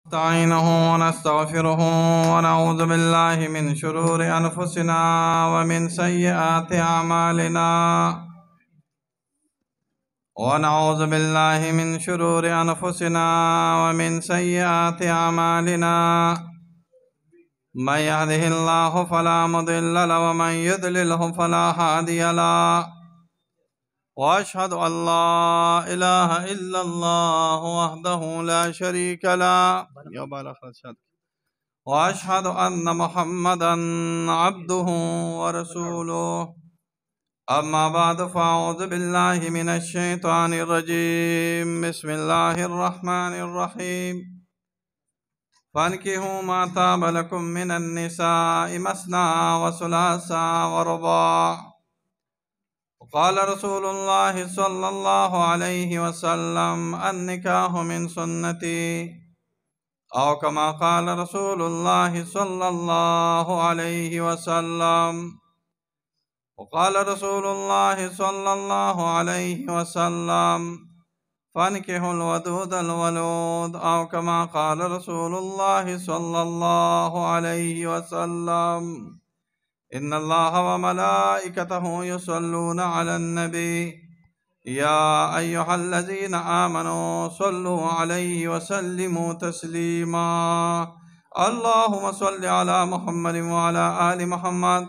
نستعينه ونستغفره ونعوذ بالله من شرور أنفسنا ومن سيئات أعمالنا ومن سيئات أعمالنا من يهده الله فلا مضل له ومن يضلله فلا هادي له وأشهد أن لا إله إلا الله وحده لا شريك له وأشهد أن محمدا عبده ورسوله أما بعد فأعوذ بالله من الشيطان الرجيم بسم الله الرحمن الرحيم فانكحوا ما طاب لكم من النساء مثنى وثلاث ورباع وقال رسول الله صلى الله عليه وسلم النكاح من سنتي أو كما قال رسول الله صلى الله عليه وسلم وقال رسول الله صلى الله عليه وسلم فانكحوا الودود الولود أو كما قال رسول الله صلى الله عليه وسلم إن الله وملائكته يصلون على النبي يا أيها الذين آمنوا صلوا عليه وسلموا تسليما اللهم صل على محمد وعلى آل محمد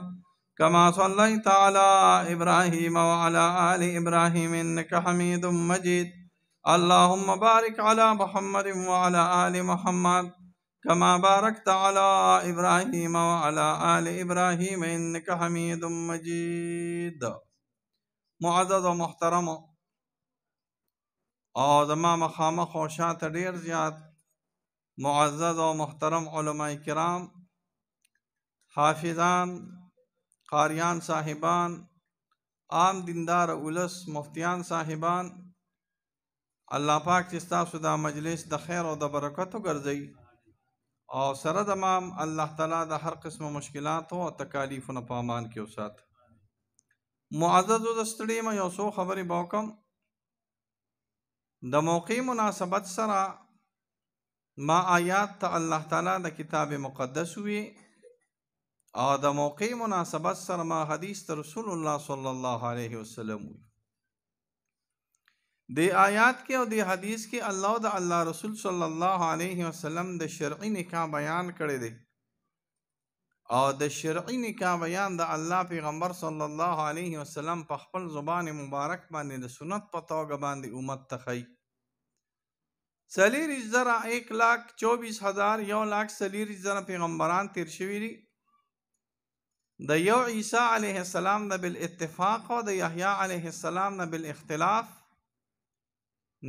كما صليت على إبراهيم وعلى آل إبراهيم إنك حميد مجيد اللهم بارك على محمد وعلى آل محمد كما باركت على إبراهيم وعلى آل إبراهيم إنك حميد مجيد. معزز و محترم او زما مخامخ او شاته ډیر زیات معزز او محترم علماء کرام، حافظان، قاریان صاحبان، عام دیندار اولس، مفتیان صاحبان، الله پاک چې ستاسو دا مجلس د خیر او د برکتو ګرځي او سره د مام الله تعالی د هر قسم مشکلات او تکالیفونو په امان کې اوسات. معزز او ستړي ما یو څو خبرې وکم. د موقع مناسبت سره ما آیات ته الله تعالی د کتاب مقدس وی او د موقع مناسبت سره ما حدیث ته رسول الله صلی الله علیه وسلم وی. د آیات کې او د حدیث کې الله او د الله رسول صلی الله علیه وسلم د شرعي نکاح بیان کړی دی او د شرعي نکاح بیان د الله پیغمبر صلی الله علیه وسلم په خپل زبان مبارک باندې د سنت په توګه باندې امت ته ښیي. 1,24,000 پیغمبران تیر شوي دي. د یو عیسی علیه السلام نه بالاتفاق او د یحیی علیه السلام نه بالاختلاف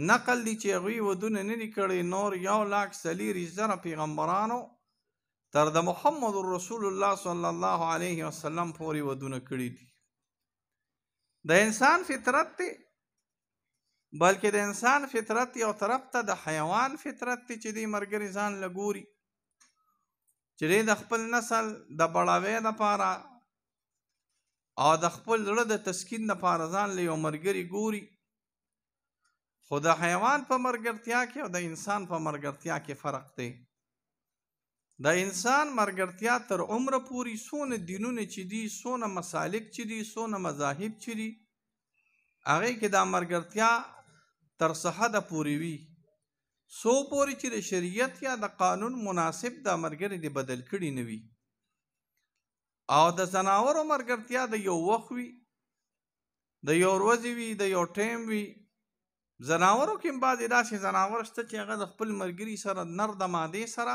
نقل دي چې هغوی ودونه نه دي کړي. نور 1,40,000 پیغمبرانو تر د محمد رسول الله صلی الله علیه وسلم پورې ودونه کړي دي. د انسان فطرت دی، بلکې د انسان فطرت یو طرف ته د حیوان فطرت دی چې دی مرګري ځان لګوري چې دی د خپل نسل د بړاوې دپاره او د خپل زړه د تسکین دپاره ځان له یو مرګري ګوري. خو د حیوان په مرګرتیا کې او د انسان په مرګرتیا کې فرق دی. د انسان مرګرتیا تر عمره پورې څونه دینونه چې دي، څونه مسالک چې دي، څونه مذاهب چې دي، هغې کې دا مرګرتیا تر صحته پورې وي، څو پورې چې د شریعت یا د قانون مناسب دا مرګري دې بدل کړي نه وي. او د ځناورو مرګرتیا د یو وخت وي، د یو ورځې وي، د یو ټایم وي. ځناورو کې هم بعضې داسې ځناور شته چې هغه د خپل ملګري سره نر د مادې سره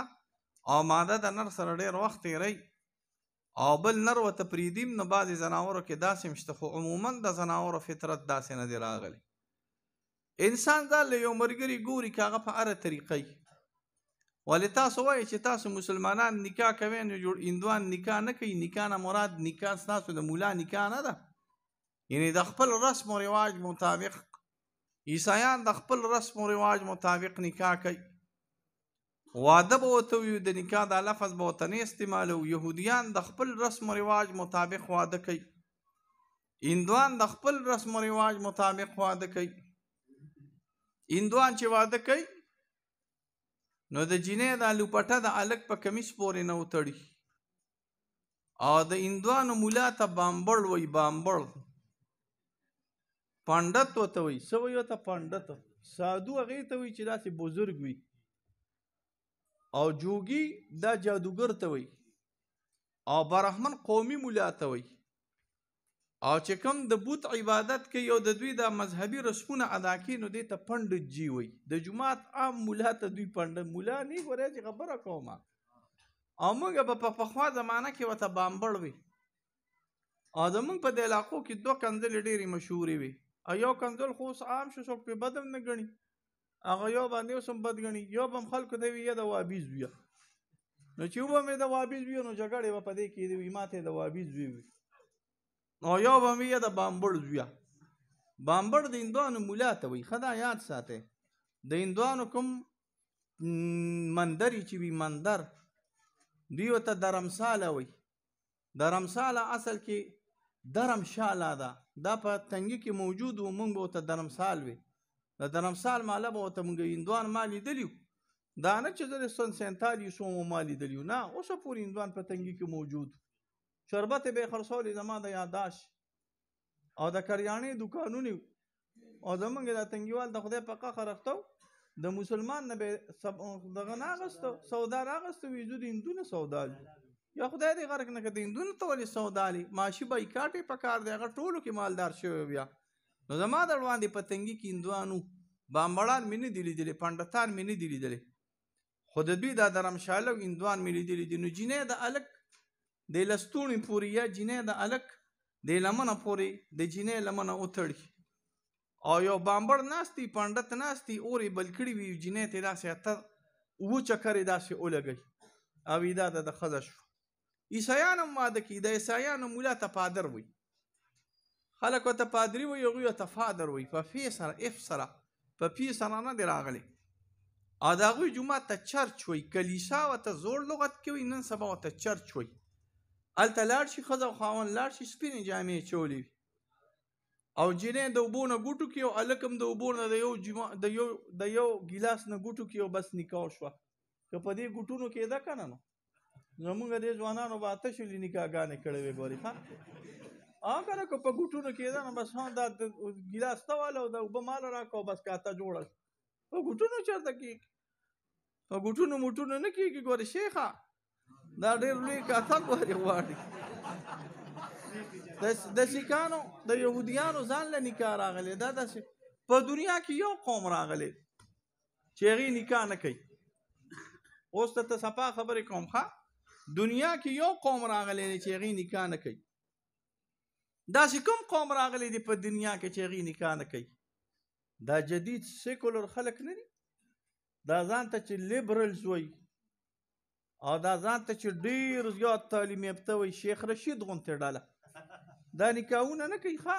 او ماده د نر سره ډېر وخت تېروي او بل نر ورته پرېږدي. نو بعضې ځناورو کې داسې هم شته، خو عموما د ځناورو فطرت داسې نه دی راغلی. انسان ځان له یو ملګري ګوري که هغه په هره طریقه وي. ولې تاسو وایئ چې تاسو مسلمانان نکاح کوئ نو هندوان نکاح نه کوي. نکاح نه مراد نکاح ستاسو د مولا نکاح نه ده، یعنې د خپل رسم و رواج مطابق. عیسایان د خپل رسم و رواج مطابق نکاح کوي. واده به ورته وي، د نکاح دا لفظ به ورته نه استعمالوي. یهودیان د خپل رسم و رواج مطابق واده کوي. هندوان د خپل رسم و رواج مطابق واده کوي. هندوان چې واده کوي نو د جینۍ دا لوپټه د هلک په کمیس پورې نه وتړي او د هندوانو مولا ته بامبړ وایي بامبړ پانډت ورته وایي څه وایي ورته پانډت سادو هغې ته وایي چې داسې بزرګ وي او جوګي دا جادوګر ته وایي او برحمن قومي مولا ته وایي او چې کوم د بوت عبادت کوي او د دوی د مذهبي رسمونه ادا کوي نو دې ته پنډت جي وایي د جومات عام مولا ته دوی پنډت مولا نه ګورئ چې خبره کومه او موږ به په پخوا زمانه کې ورته بامبړ وي او زموږ په دې علاقو کې دوه کنځلې ډېرې مشهورې وي او یو کنځل خو اوس عام شو څوک پرې بد هم نه ګڼي هغه یو باندې اوس هم بد ګڼي یو به هم خلکو ته وي یا د وابیز ویه نو چې وبه مې د وابیز ویه نو جګړې به په دې کې وي ما ته د وابیز وی وي او یو به مې یا د بامبړ زویه بامبړ د هندوانو مولا ته وایي ښه دا یاد ساتئ د هندوانو کوم مندرې چې وي مندر دوی ورته درمساله وایي درمساله اصل کې درمشاله ده دا په تنګي کې موجود و موږ به ورته درمسال وي د درمسال ماله به ورته موږ هندوان ما لیدلي دا نه چې زه د سن سینتالیسو مو ما لیدلي نه اوسه پورې هندوان په تنګي کې موجود شربت به خرڅولې زما د یاداشت او د کریانې دوکانونه او زمونږ د تنګیوال د خدای په قهر اخته د مسلمان نه به دغه نه اخیستو سودا راغسته وي زه د هندونه سودا یا خدای دې غرق نه کړي د هندونه ته ولې سودا لي ماشي بایکاټ یې پکار دی هغه ټولو کې مالدار شوی بیا نو زما د وړاندې په تنګي کې هندوانو بامبړان مې نه دي لیدلي پنډتان مې نه دي لیدلي خو د دوی دا درمشاله هندوان مې لیدلي دي نو جینۍ د هلک د لستوڼي پورې یا جینۍ د هلک د لمنه پورې د جینۍ لمنه وتړي او یو بامبړ ناست دی پنډت ناست دی اور یې بل کړي وي جینۍ ته یې داسې اته اووه چکرې داسې ولګوي او دا د ښځه شو عیسایان هم واده کوي د عیسایانو مولا ته پادر وایي خلک ورته پادري وایي هغوی ورته فادر وایي په فې سره اف سره په پي سره نه دی راغلی او د هغوی جومات ته چرچ وایي کلیسا ورته زوړ لغت کې وایي نن سبا ورته چرچ وایي هلته لاړ شي ښځه او خاوند لاړ شي سپینې جامې چولې وي او جینۍ د اوبو نه ګوټو کې او هلک هم د اوبو نه د یو ګیلاس نه ګوټو کې او بس نکاح شوه که په دې ګوټونو کېده که نه نو زمونږ دې ځوانانو به اته شلي نکاحګانې کړې وې ګورې ښه که نه که په ګوټونو کېده نو بس دا ګیلاس ته واله او د اوبه ماله راکړه او بس کاته جوړه په ګوټونو چېرته کېږي په ګوټونو موټونو نه کېږي ګورې شیخه دا ډېر لوی کاته ګورې غواړي د سیکانو د یهودیانو ځان له نکاح راغلی دا داسې په دنیا کې یو قوم راغلی چې هغې نکاح نه کوي اوس ته صفا خبرې کوم ښه دنیا کې یو قوم راغلی دی چې هغې نکاح نه کوي داسې کوم قوم راغلی دی په دنیا کې چې هغې نکاح نه کوي دا جدید سیکولر خلک نه دي دا ځان ته چې لیبرلز وایي او دا ځان ته چې ډېر زیات تعلیم یافته وایي شیخ رشید غوندې ډله دا نکاحونه نه کوي ښه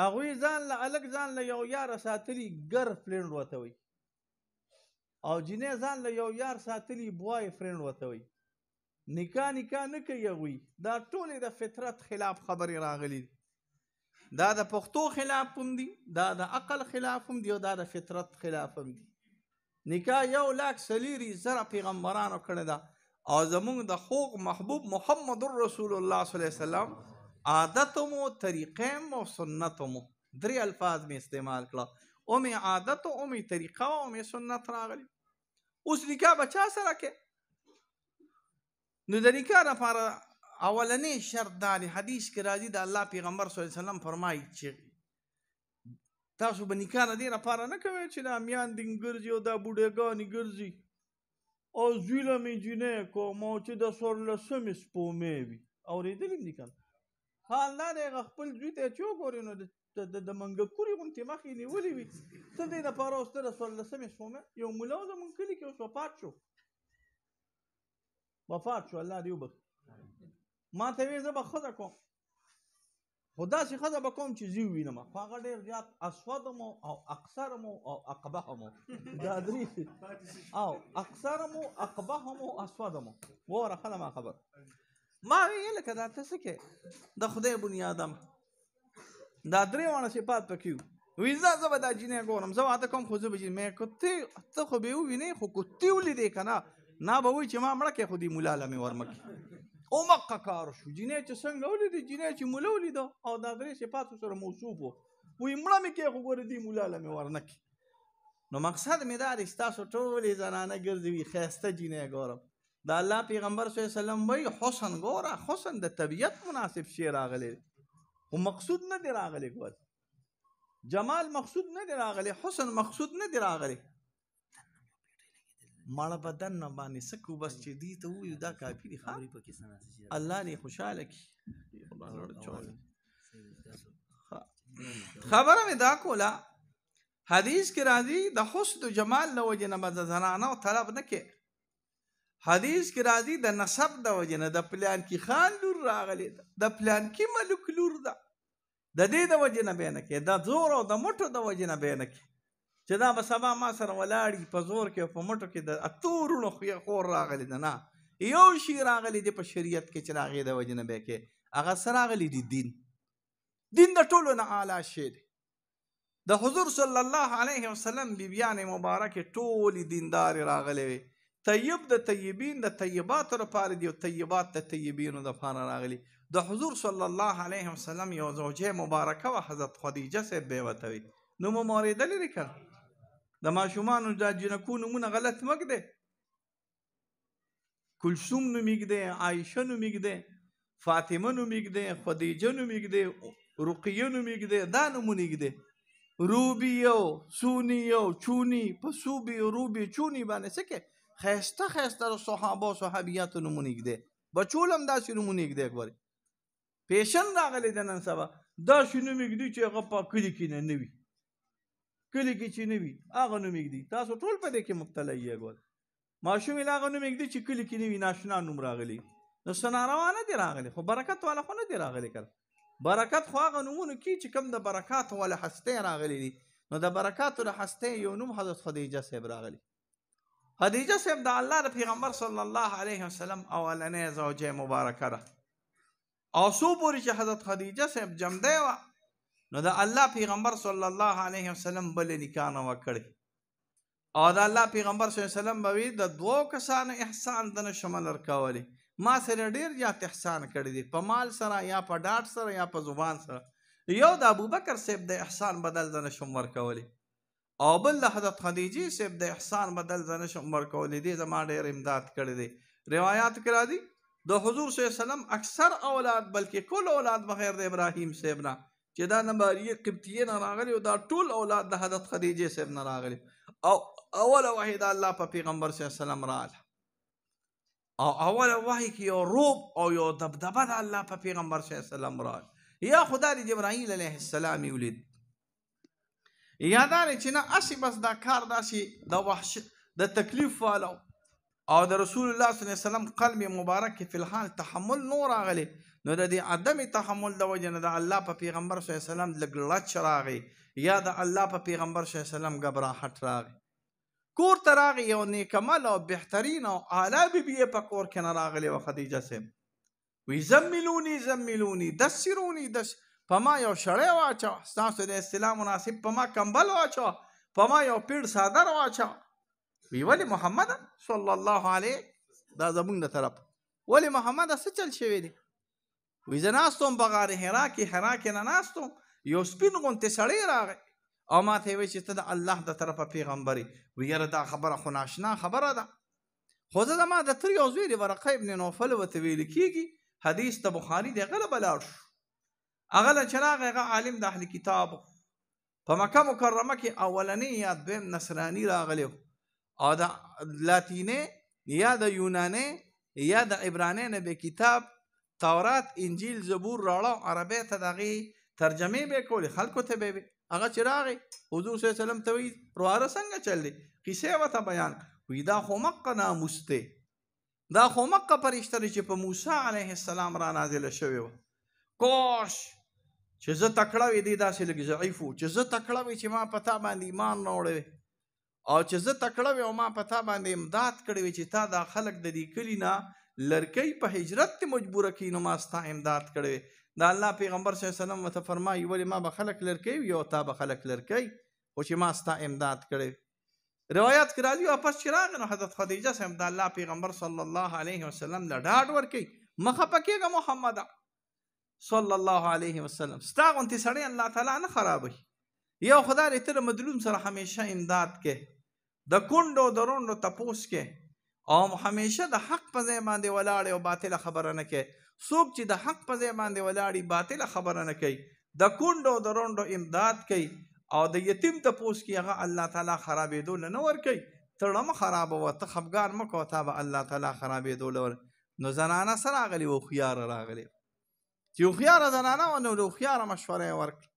هغوی ځان له هلک ځان له یو یاره ساتلي ګر فرینډ ورته وایي او جینۍ ځان له یو یار ساتلي بوای فرینډ ورته وایي نکاح نه کوي هغوی دا ټولې د فطرت خلاف خبرې راغلي دي دا د پښتو خلاف هم دي دا د عقل خلاف هم دي او دا د فطرت خلاف هم دي نکاح 1,40,000 پیغمبرانو کړې ده او زمونږ د خوږ محبوب محمد رسول الله صلی الله علیه وسلم عادت مو طریقې مو سنت مو درې الفاظ مې استعمال کړه او مې عادت او مې طریقه او مې سنت راغلی اوس نکاح به چا سره کې نو د نکاح لپاره اولنی شرط دا دی حدیث کې راځي د الله پیغمبر صلی الله علیه وسلم فرمایي چې تاسو به نکاح نه دې لپاره نه کوئ چې دا میاندې ګرځي او دا بوډېګانې ګرځي او زویله مې جینۍ کوم او چې د 14 سپومې وي اورېدلي م دي که نه حال دا دی هغه خپل زوی ته چې وګورې نو د منګکورې غوندې مخ یې نیولې وي څه دې لپاره اوس ته د 14 سپومې یو ملا زمونږ کلي کې اوس وفات شو الله دې وبخي ما ته ویې زه به ښځه کوم خو داسې ښځه به کوم چې زه ووینم خو هغه ډېر زیات اسود مو او اقصر مو او اقبح مو دا درې او اقصر مو اقبح مو اسود مو ووره ښه ده ما خبر ما ویې لکه دا ته څه کې د خدای بني آدم دا درې واړه صفات پکې وو وی زه به دا جینۍ ګورم، زه واده کوم خو زه به مې ته خو به یې ووینې خو کتې ولیدې که نه نه به وایي چې ما مړه کړې خو دې ملا له مې ورمکې. اومقه کار شو. جینۍ چې څنګه ولیدې، جینۍ چې مولا ولیده او دا درې صفاتو سره موصوف و، وایي مړه مې کړې خو ګوره دې مولا له مې ورنه کړې. نو مقصد مې دا دی ستاسو ټولې زنانه ګرځوي ښایسته جینۍ ګورم. د الله پیغمبر صلی الله علیه وسلم وایي حسن ګوره، حسن د طبیعت مناسب شی راغلی خو مقصود نه دی راغلی. ګوره جمال مقصود نه دی راغلی، حسن مقصود نه دی راغلی. مړه بدن نه باندې سکو بس چې دې ته ووایو دا کافي دي. الله دې خوشحاله کړي. خبره مې دا کوله، حدیث کې راځي د حسن و جمال له وجې نه به د زنانو طلب نه کې. حدیث کې راځي د نسب د وجې نه د پلانکي خان لور راغلې ده، د پلانکي ملک لور ده، د دې د وجې نه به نه کې، د زور او د مټو د وجې نه به نه کې چې دا به سبا ما سره ولاړي په زور کې او په مټو کې د اتو وروڼو خور راغلی ده. نه، یو شي راغلی دی په شریعت کې چې د هغې د وجې نه به کې، هغه څه راغلی دی؟ دین. دین د ټولو نه اعلی شی دی. د حضور صلی الله علیه وسلم بیبیانې مبارکې ټولې دیندارې راغلې وې. طیب د طیبین د طیباتو لپاره دی او طیبات د طیبینو دپاره راغلي. د حضور صلی الله علیه وسلم یو زوجه مبارکه وه، حضرت خدیجه صاحب به یې ورته وي. نوم مو اورېدلی دی که د ماشومانو د جنکو نومونه غلط مه ږدئ. کلثوم نوم یږدئ، عایشه نوم یږدئ، فاطمه نوم یږدئ، خدیجه نوم یږدئ، رقیه نوم یږدئ، دا نومونه یږدئ. روبیو، سونیو، چونی، په سوبي روبي چونی باندې څه کې ښایسته ښایسته د صحابه او صحابیاتو نومونه یږدئ. بچول هم داسې نومونه یږدئ. ګورئ پیشن راغلی د نن سبا داسې نوم یږدي چې هغه په کلي کې نه وي، کلي کې چې نه وي هغه نوم یږدي. تاسو ټول په دې کې مبتلا یې. ګورئ ماشوم یې هغه نوم یږدي چې کلي کې نه وي، ناشنا نوم راغلی. نو څه ناروا نه دی راغلی، خو برکت والا خو نه دی راغلی. که برکت خو هغه نومونه کې چې کوم د برکات والا هستۍ راغلی دي. نو د برکاتو د هستۍ یو نوم حضرت خدیجه صاحب راغلی. خدیجه صاحب د الله د پیغمبر صلی الله علیه وسلم اولنۍ زوجه مبارکه ده. او څو پورې چې حضرت خدیجه صاحب جمدی وه نو د الله پیغمبر صلی الله علیه وسلم بلې نکاح نه وه کړې. او د الله پیغمبر صلی الله علیه وسلم به وي د دوو کسانو احسان د نه شم ورکولی. ما سره ډېر زیات احسان کړی دی، په مال سره یا په ډاډ سره یا په زبان سره. یو د ابوبکر صاحب د احسان بدل زه نه شم ورکولی، او بل د حضرت خدیجې صاحب د احسان بدل زه نه شم ورکولی. دی زما ډېر امداد کړی دی. روایاتو کې راځي د حضور صلی الله علیه وسلم اکثر اولاد بلکې کل اولاد بغیر د ابراهیم صاحب نه چې دا نمبریه قبطیې نه راغلي او دا ټول اولاد د حضرت خدیجې صاحب نه راغلي. او اوله وحی د الله په پیغمبر صلی الله علیه وسلم راغله. او اوله وحی کې یو روب او یو دبدبه د الله په پیغمبر صلی الله علیه وسلم راغله. یا خدا د جبرائیل علیه السلام یې ولید، یا دا دی چې نه هسې بس دا کار داسې د وحشت د تکلیف والا او د رسول الله صلی الله علیه وسلم قلب مبارک کې فی الحال تحمل نو راغلی. نو د دې عدم تحمل د وجې نه د الله په پیغمبر صلی الله علیه وسلم لږ لچ راغی، یا د الله په پیغمبر صلی الله علیه وسلم ګبراهټ راغی. کور ته راغی یو نیکمل او بهترین او اعلی بیبي یې په کور کې نه راغلی وه خدیجه صاحب. وی زملونی زملونی دسرونی په ما یو شړی واچوه، ستاسو د اصطلاح مناسب په ما کمبل واچوه، په ما یو پیړ څادر واچوه. وی ولې محمد صلی الله علیه دا زمونږ د طرف ولې محمد څه چل شوی دی؟ وی زه ناست وم په غار حرا کې نه ناست وم، یو سپین غوندې سړی راغی او ما ته یې وایي چې ته د الله د طرفه پیغمبر یې. وی یاره دا خبره خو ناشنا خبره ده. خو زه زما د ترې یو زوی دی ورقه ابن نوفل ورته ویل کېږي، حدیث د بخاري دی، هغه له به لاړ شو. هغه له چې راغی هغه عالم د اهل کتاب په مکه مکرمه کې اولنی یا دویم نصراني راغلی او د لاتینې یا د یونانې یا د عبرانۍ نه به کتاب تورات انجیل زبور راړه عربی ته د هغې ترجمې به یې کولې، خلکو ته به یې هغه چې راغی حضور صلی الله علیه وسلم ته وایي رواره څنګه چل دی؟ کیسې یې ورته بیان وایي دا خو مقه ناموس دی، دا خو مقه فرشته دی چې په موسی علیه السلام را نازله شوې وه. کاش چې زه تکړه وې، دی داسې لږ ضعیف و، چې زه تکړه وې چې ما په تا باندې ایمان راوړی او چې زه تکړه وې او ما په تا باندې امداد کړی وې چې تا دا خلک د دې کلي نه لرکۍ په هجرت ته مجبوره کړي، نو ما ستا امداد کړی وې. دا الله پیغمبر صلی الله علیه وسلم ته فرمایي ولې ما به خلک لر کوي او تا به خلک لر کوي او چې ما ستا امداد کړی روایت کې راځي واپس چې راغی نو حضرت خدیجه صاحب د الله پیغمبر صلی الله علیه وسلم له ډاډ ورکوي مه خفه کېږه محمده صلی الله علیه وسلم ستا غوندې سړی الله تعالی نه خرابوي یو خدای دې ته د مظلوم سره همیشه امداد کې د کونډو د رونډو تپوس کې او همیشه د حق په ځای باندې ولاړ او باطله خبره نه کوي څوک چې د حق په ځای باندې ولاړي باطله خبره نه کوي د کونډو د رونډو امداد کوي او د یتیم تپوس کې هغه الله تعالی خرابېدو نه ورکوي ته مه خرابوه ته خفګان مه کوه تا به الله تعالی خرابېدو ور نو زنانه څه راغلي هوښیاره راغلي چې هوښیاره زنانه وه نو د هوښیاره مشوره یې ورکړه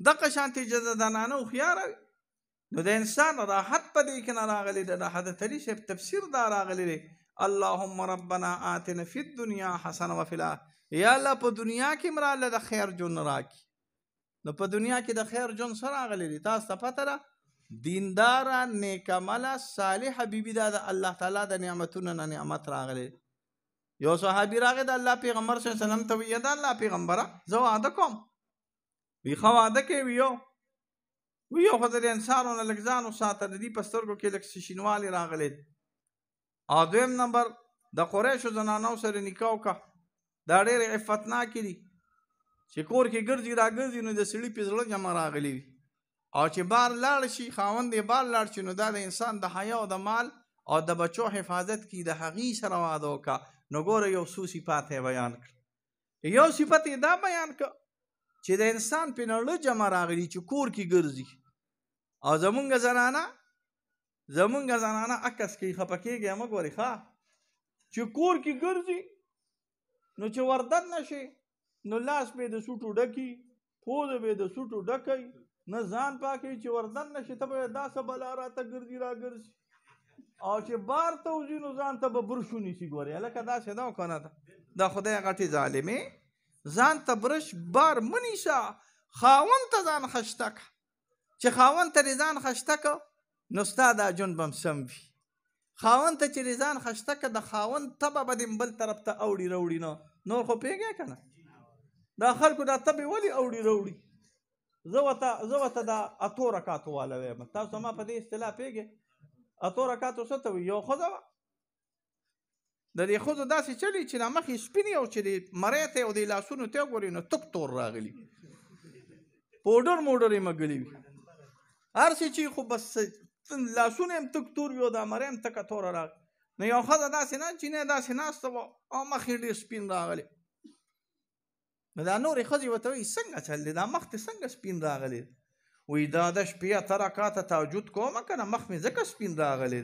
دغه شانتې چې د زنانه هوښیاره وي نو د انسان راحت په دې کې نه راغلی د حضرت علي صاحب تفسیر دا راغلی دی اللهم ربنا آتنا فی الدنیا حسنه وفی الآخرة یا الله په دنیا کې مراله د خیر ژوند راکړي نو په دنیا کې د خیر ژوند څه راغلی دی تاسو ته پته ده دینداره نیکعمله صالحه بیبي دا د الله تعالی د نعمتونو نه نعمت راغلی یو صحابي راغی د الله پیغمبر صلی الله علیه وسلم ته ویل د الله پیغمبره زه واده کوم وی ښه واده کوي وی خو د انسانونو لږ ځان وساته د دې په سترګو کې لږ شینوالی راغلی او دویم نمبر د قریشو زنانو سره نکاح وکړه دا ډېرې عفتناکې دي چې کور کې ګرځي راګرځي نو د سړي په زړه جمع راغلی وي او چې بار لاړ شي خاوند یې بار لاړ شي نو دا د انسان د حیا او د مال او د بچو حفاظت کې د هغې سره واده وکړه نو ګوره یو څو صفات یې بیان کړه یو صفت یې دا بیان کړه چې د انسان په نړه جمع راغلي چې کور کې ګرځي او زمونږ زنانه عکس کوي خفه کېږي مه ګورې ښه چې کور کې ګرځي نو چې وردن نه شي نو لاس به د سوټو ډکي پوزه به د سوټو ډکی نه ځان پاکوي چې وردن نه شي ته به داسې بلا راته ګرځي راګرځي او چې بار ته وځي نو ځان ته به برش ونیسي ګورې هلکه داسې ده او که نه ده دا خدای غټې ظالمې ځان ته برش بار مه نیسه خاوند ته ځان خشته که چې خاوند ته دې ځان خشته که نو ستا دا ژوند به هم سم وي خاوند ته چې دې ځان خشته که د خاوند تبه به دې بل طرف ته اوړي روړي نه نور خو پوهېږې که نه دا خلکو دا تبې ولې اوړي روړي زه ورته دا اتو رکاتو والا وایم تاسو ما په دې اصطلاح پوهېږې اتو رکاتو څه ته وایي یو ښځه وه د دې ښځو داسې چلي چې دا مخ یې سپین او چې د مرۍ ته او د لاسونو ته وګورې نو تک تور راغلي پوډر موډر یې مږلي وي هر څه چې خو بس لاسونه هم تک تور وي او دا مرۍ هم تکه توره راغلي نو یو ښځه داسې نه چینی داسې ناسته وه او مخ یې ډېر سپین راغلی نو دا نورې ښځې ورته وایي څنګه چل دی دا مخ دې څنګه سپین راغلی وایي دا د شپې اته رکاته تهجد کومه که نه مخ مې ځکه سپین راغلی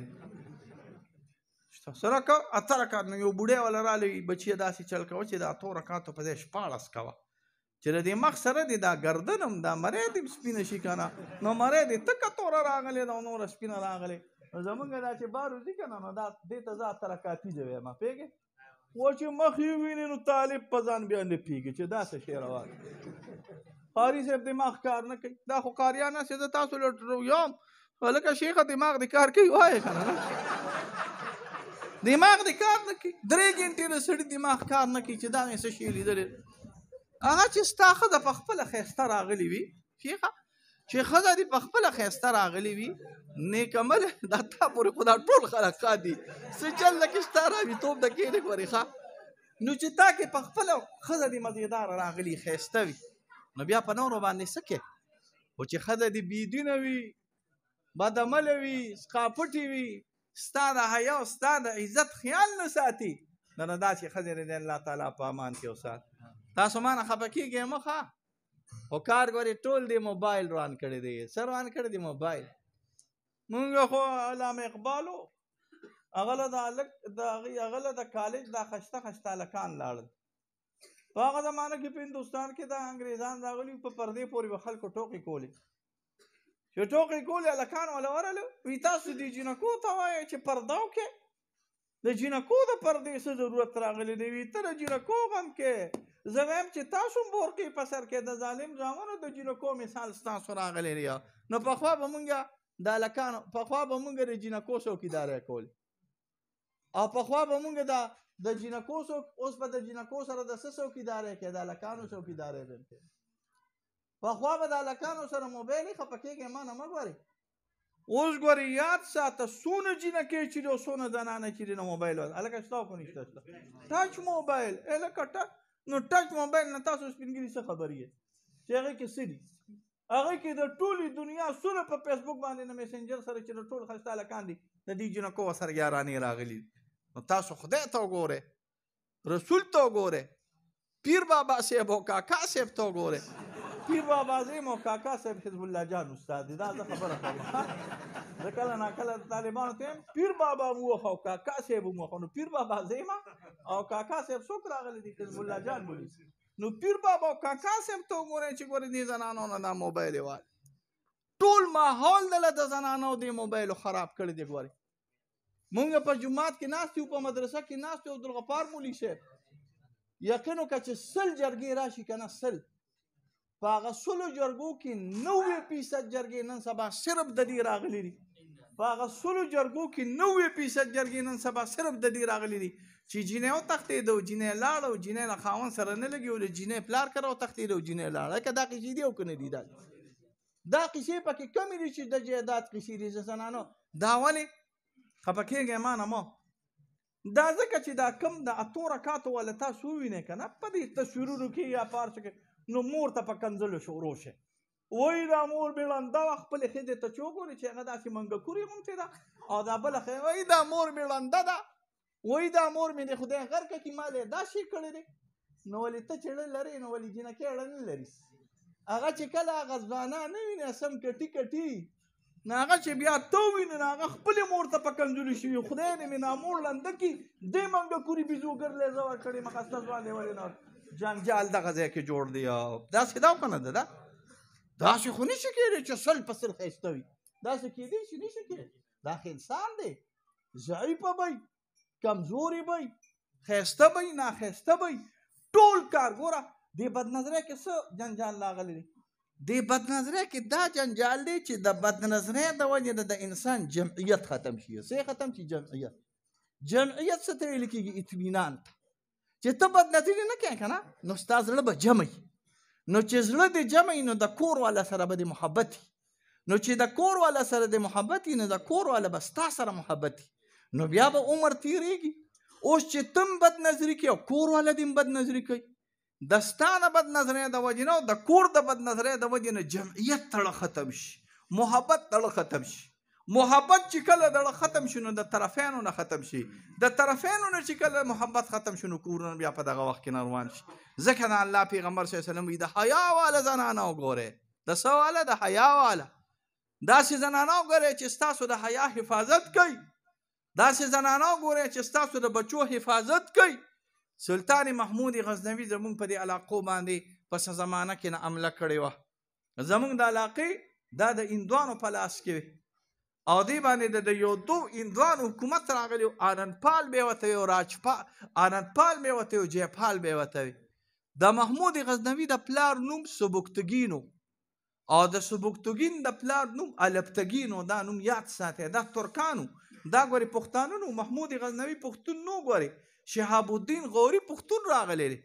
څه رکعه اته رکعت نو یو بوډۍ والا راغلی بچیه داسې چل کوه چې د اتو رکعتو په ځای 14 کوه چې د دې مخ سره دې دا ګردن هم دا مرۍ دې سپینه شي که نه نو مرۍ دې تکه توره راغلې ده او نوره سپینه راغلې نو زمونږ دا چې بار وځي که نه نو دا دې ته زه اته رکعتي زه وایم پوهېږې و چې مخ یې ویني نو طالب په ځان بیا نه پوهېږي چې دا څه شی روان قاري صاحب دماغ کار نه کوي دا خو قاریان هسې زه تاسو له یم هلکه شیخه دماغ دې کار کوي وایې که نه دماغ دې کار نه کوي 3 ګنټې د سړي دماغ کار نه کوي چې دا مې څه شی لیدلی هغه چې ستا ښځه په خپله ښایسته راغلې وي شیخه چې ښځه دې په خپله ښایسته راغلې وي نیکعمله دا تا پورې خو دا ټول خلک ښه دي څه چل نه کې ستا راویتوب د کېنې ګورې ښه نو چې تا کې په خپله ښځه دې مزېداره راغلي ښایسته وي نو بیا په نورو باندې څه کې خو چې ښځه دې بېدینه وي بدعمله وي سقاپټې وي ستا د حیا او ستا د عزت خیال نه ساتي نو داسې ښځې دې الله تعالی په امان کې وساتي تاسو ما نه خفه کېږئ مه ښه خو کار ګورې ټول دې موبایل روان کړی دی څه روان کړی دی موبایل مونږ خو علامه اقبال و هغه له د کالج دا خشته خشته هلکان لاړل په هغه زمانه کې په هندوستان کې دا انګریزان راغلي په پردې پورې به خلکو ټوکې کولې چې ټوکې کولې هلکان وله ورغلو وي تاسو دې جینکو ته وایئ چې پرده وکړې د جینکو د پردې څه ضرورت راغلی دی وي ته د جینکو غم کې زه وایم چې تاسو هم بورقې په سر کې د ظالم زامنو د جینکو مثال ستاسو راغلی دی نو پخوا به مونږ د هلکانو پخوا به مونږ د جینکو څوکیداری کول او پخوا به مونږ د د جنکو اوس په د جنکو سره د څه څوکیدارۍ کوي؟ د هلکانو څوکیدارۍ به کوي. پخوا به د هلکانو سره موبایل یې خفه کېږي ما نه مه ګورئ. اوس ګورئ یاد ساته څونه جنکۍ چې دي او څونه زنانه چې دي نو موبایل هلکه شته خو نشته شته. ټچ موبایل هلکه نو ټچ موبایل نه تاسو سپین ږیري څه خبر یې چې هغې کې څه دي؟ هغې کې د ټولې دنیا څونه په فیسبوک باندې د میسنجر سره چې د ټول ښایسته هلکان دي د دې جنکو سره یارانې راغلي دي. نو تاسو خدای ته وګورئ، رسول ته وګورئ، پیر بابا صاحب او کاکا صاحب ته وګورئ. پیر بابا زیم او کاکا صاحب حزب الله جان استاد دی، دا زه خبره کوم. زه کله ناکله د طالبانو ته یم پیر بابا مو وخه او کاکا صاحب مو وخه. نو پیر بابا زیم او کاکا صاحب څوک راغلی دي؟ حزب الله جان بولي. نو پیر بابا او کاکا صاحب ته وګورئ چې ګورئ دې زنانو نه دا موبایل یې وال ټول ماحول دله د زنانو دې موبایلو خراب کړی دی. ګورئ مونږ په جومات کې ناست یو، په مدرسه کې ناست یو، عبدالغفار مولي صاحب یقین وکړه چې 100 جرګې راشي که نه 100 په هغه 100 جرګو کې 90% جرګې نن سبا صرف د دې راغلي دي. په هغه 100 جرګو کې 90% جرګې نن سبا صرف د دې راغلي دي چې جینۍ وتښتېده او جینۍ لاړه او جینۍ له خاوند سره نه لګي او له جینۍ پلار کره وتښتېده او جینۍ لاړه. که دا قیسې دي او که نه دي؟ دا قیسې پکې کمې دي چې د جایداد قیسې دي. زه زنانو دا ولې خفه کېږئ ما نه مه؟ دا ځکه چې دا کم د 8 رکعاتو والا تاسو ووینئ که نه په دې تصویرونو کې یا پارچو کې، نو مور ته په کنځلو شروع شي. وایي دا مور مې ړنده وه خپلې ښځې ته چې وګورې چې هغه داسې منګکورې غوندې ده او دا بله ښځه وایي دا مور مې ړنده ده، وایي دا مور مې د خدای غرقه کې ما دی دا شی کړی دی. نو ولې ته چې ړه لرې نو ولې جنکۍ ړه نه لري؟ هغه چې کله هغه ځوانان نه ویني سم کټي کټي نو هغه چې بیا ته ووینې نو هغه خپلې مور ته په کنځلو شوي. خدای دې مې نامور ړنده کړي دې منګکورې بیزوګر لی زه ورکړې مخسته ځوان دی ولې نه جنجال دغه ځای کې جوړ دی. داسې دا که نه ده؟ ده داسې خو نشي کېدی چې 100 په 100 ښایسته وي. داسې کېدی شي نشي کېدی. دا خو انسان دی، ضعیفه به وي، کمزورې به وي، ښایسته به وي، ناښایسته به وي، ټول کار. ګوره دې بدنظرۍ کې څه جنجال راغلی دی؟ دې بدنظرۍ کې دا جنجال دی چې د بدنظرۍ د وجې د انسان جمعیت ختم شي. څه ختم شي؟ جمعیت. جمعیت څه ته ویل کېږي؟ اطمینان ته. چې ته بدنظري نه کوې که نه نو ستا زړه به جمع وي. نو چې زړه دې جمع وي نو د کور والا سره به دې محبت وي. نو چې د کور والا سره دې محبت وي نو د کور والا به ستا سره محبت وي. نو بیا به عمر تېرېږي. اوس چې تم بدنظري کوي او کور والا دې هم بدنظري کوي، د ستا د بدنظرۍ د وجې نه او د کور د بدنظرۍ د وجې نه جمعیت تړه ختم شي، محبت تړه ختم شي. محبت چې کله دړه ختم شي نو د طرفینو نه ختم شي. د طرفینو نه چې کله محبت ختم شي نو کورونه بیا په دغه وخت کې نه روان شي. ځکه د الله پیغمبر صلی الله علیه وسلم وایي د حیا واله زنانه وګورئ. د څه واله؟ د حیا واله. داسې زنانه وګورئ چې ستاسو د حیا حفاظت کوي. داسې زنانه وګورئ چې ستاسو د بچو حفاظت کوي. سلطان محمود غزنوي زمونږ په دې علاقو باندې په څه زمانه کې نه حمله کړې وه. زمونږ د علاقې دا د هندوانو په لاس کې وي او دې باندې د یو 2 هندوانو حکومت راغلی و. آنندپال به یې ورته وي او راجپال آنندپال به یې ورته وي او جیپال به یې ورته وي. د محمود غزنوي د پلار نوم سبکتګین او د سبکتګین د پلار نوم الپتګین. دا نوم یاد ساتئ. دا ترکانو، دا ګورې پښتانه نو. محمود غزنوي پښتون نو. ګورې شهاب الدین غوري پښتون راغلی دی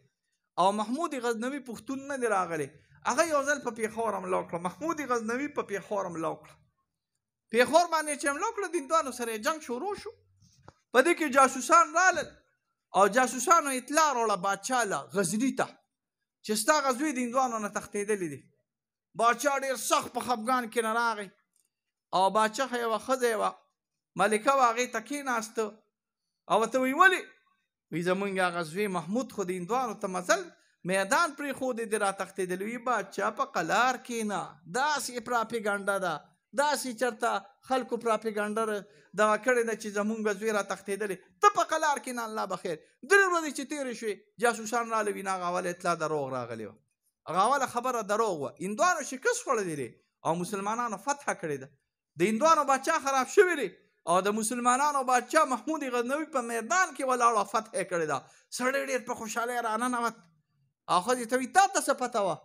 او محمود غزنوي پښتون نه دی راغلی. هغه یو ځل په پېښور حمله وکړه. محمود غزنوي په پېښور حمله وکړه. پېښور باندې چې حمله وکړه د هندوانو سره جنګ شروع شو. په دې کې جاسوسان رالل او جاسوسانو اطلاع راوړه بادشاه له غزني ته چې ستا غزوی د هندوانو نه تښتېدلی دی. بادشاه ډېر سخت په خفګان کې نه راغی او بادشاه یوه ښځه وه ملکه وه هغې ته کېناسته او ورته وایي ولې؟ وی زمونږ غزوی محمود خو د هندوانو ته مزل میدان پرېښودی دی را تښتېدلی. وي بادشاه په قلار کېنه. داسې پراپیګنډه ده، داسې چېرته خلکو پراپیګنډه دغه کړې ده چې زمونږ غزوی را تښتېدلی. ته په قلار کېنه الله به خیر. 3 ورځې چې تېرې شوې جاسوسان راغلي وي نو هغه اوله اطلاع دروغ راغلې وه. هغه اوله خبره دروغ وه. هندوانو شکست خوړلی دی او مسلمانانو فتح کړې ده. د هندوانو بادشاه خراب شوی دی او د مسلمانانو بادشاه محمود غزنوي په میدان کې ولاړ او فتح یې کړې ده. سړی ډېر په خوشحالۍ راننوت او ښځې ته وایي تا ته څه پته وه؟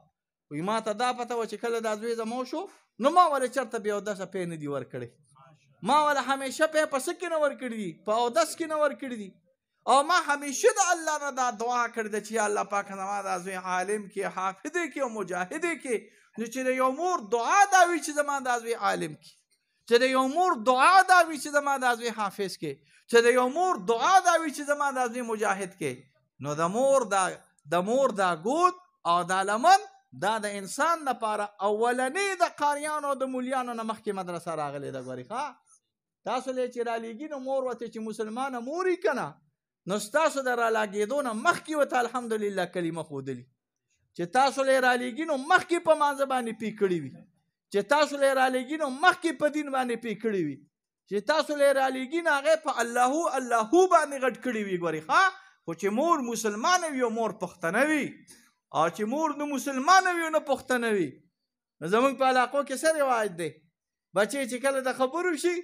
وایي ما ته دا پته وه چې کله دا زوی زما وشو نو ما ولې چېرته بې اودسه پی نه دي ورکړی. ما ولې همیشه پی په څه کې نه ورکړي دي؟ په اودس کې نه ورکړي دي. او ما همیشه د الله نه دا دعا کړې ده چې الله پاک زما دا زوی عالم کې، حافظ کې او مجاهد کې. نو چې د یو مور دعا دا وي چې زما دا زوی عالم کې، چې د یو مور دعا دا وي چې زما دا زوی حافظ کې، چې د یو مور دعا دا وي چې زما دا زوی مجاهد کې، نو د مور دا ګود او دا لمن دا د انسان لپاره اولنې د قاریانو او د مولیانو نه مخکې مدرسه راغلې ده. ګورې ښه تاسو له چې رالیږي نو مور ورته چې مسلمانه مور یې که نه، نو ستاسو د رالاګېدو نه مخکې ورته الحمدلله کلمه ښودلي، چې تاسو له رالیږي نو مخکې په مانځه باندې پی کړي وي، چې تاسو له رالیږي نو مخکې په دین باندې پی کړي وي، چې تاسو له رالیږي نو هغې په الله الله باندې غټ کړي وي. ګورې ښه خو چې مور مسلمانه وي او مور پښتنه وي، او چې مور نه مسلمانه وي او نه پښتنه وي، نو زموږ په علاقو کې څه رواج دی، بچې چې کله د خبرو شي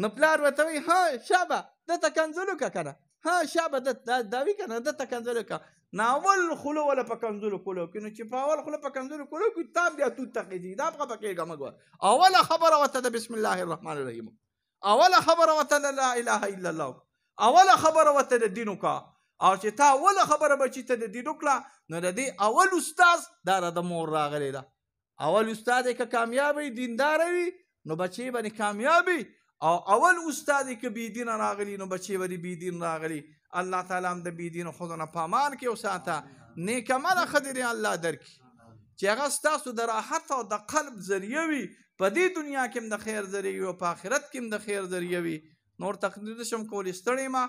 نو پلار ورته وایي ها شابه دته کنځلو که که نه، ها شابه دا وي که نه دته کنځلو که، نو اول خوله وله په کنځلو کولو کې، نو چې په اول خوله په کنځلو کولو کې تا بیا توت تقیږي، دا خفه کېږه مه ګوره. اوله خبره ورته د بسم الله الرحمن الرحیم، اوله خبره ورته د لا اله الا الله، اوله خبره ورته د دین وکړه. او چې تا اوله خبره بچي ته د دین وکړه، نو د دې اول استاز دا د مور راغلی ده. اول استاد یې که کامیاب وي دینداره وي نو بچی باندې کامیاب وي، او اول استاد یې که بېدینه راغلي نو بچی باندې بېدین راغلي. الله تعالی هم د بېدینو ښځو نه په امان کې وساته، نیکمنه ښځې دې الله درکړي چې هغه ستاسو د راحت او د قلب ذریعه وي، په دې دنیا کې هم د خیر ذریعه وي او په آخرت کې هم د خیر ذریعه وي. نور تقریر نشم کولی، ستړی ما.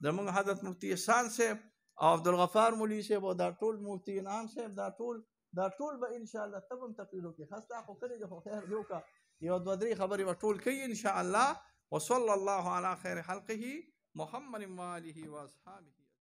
زموږ حضرت مفتی احسان صاحب او عبدالغفار مولوي صاحب او دا ټول مفتی انعام صاحب دا ټول به انشاءالله ته به هم تقریر وکړي. ښه ستا خو کړی دی خو خیر دی وکړه، یو دوه درې خبرې به ټول کوي انشاءالله. وصلی الله علی خیر خلقه محمد و آله و اصحابه.